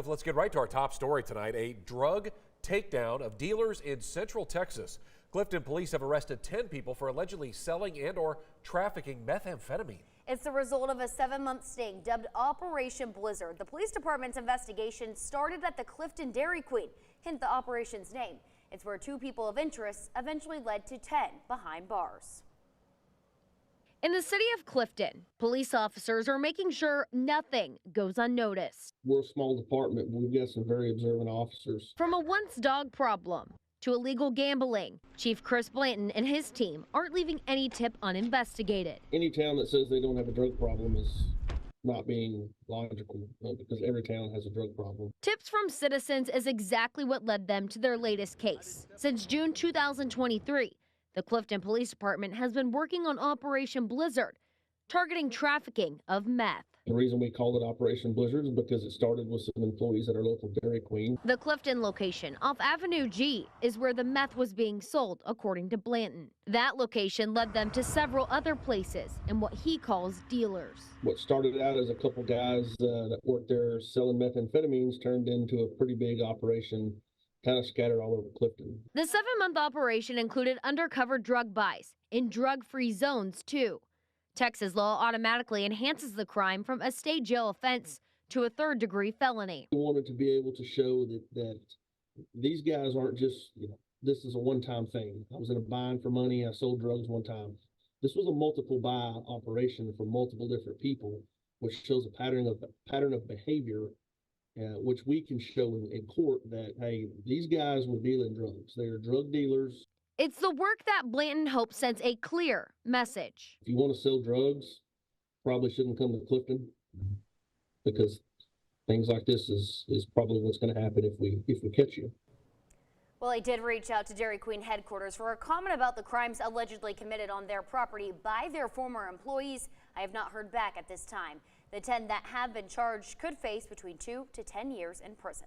Let's get right to our top story tonight. A drug takedown of dealers in Central Texas. Clifton police have arrested 10 people for allegedly selling and or trafficking methamphetamine. It's the result of a 7-month sting dubbed Operation Blizzard. The police department's investigation started at the Clifton Dairy Queen, hence the operation's name. It's where 2 people of interest eventually led to 10 behind bars. In the city of Clifton, police officers are making sure nothing goes unnoticed. We're a small department, but we've got some very observant officers. From a once dog problem to illegal gambling, Chief Chris Blanton and his team aren't leaving any tip uninvestigated. Any town that says they don't have a drug problem is not being logical, because every town has a drug problem. Tips from citizens is exactly what led them to their latest case. Since June 2023, the Clifton Police Department has been working on Operation Blizzard, targeting trafficking of meth. The reason we called it Operation Blizzard is because it started with some employees at our local Dairy Queen. The Clifton location off Avenue G is where the meth was being sold, according to Blanton. That location led them to several other places and what he calls dealers. What started out as a couple guys that worked there selling methamphetamines turned into a pretty big operation, kind of scattered all over Clifton. The 7-month operation included undercover drug buys in drug-free zones, too. Texas law automatically enhances the crime from a state jail offense to a 3rd-degree felony. We wanted to be able to show that these guys aren't just, this is a one-time thing. I was in a bind for money, I sold drugs one time. This was a multiple buy operation for multiple different people, which shows a pattern of behavior, which we can show in court that, hey, these guys were dealing drugs. They are drug dealers. It's the work that Blanton hopes sends a clear message. If you want to sell drugs, probably shouldn't come to Clifton, because things like this is probably what's going to happen if we catch you. Well, I did reach out to Dairy Queen headquarters for a comment about the crimes allegedly committed on their property by their former employees. I have not heard back at this time. The 10 that have been charged could face between 2 to 10 years in prison.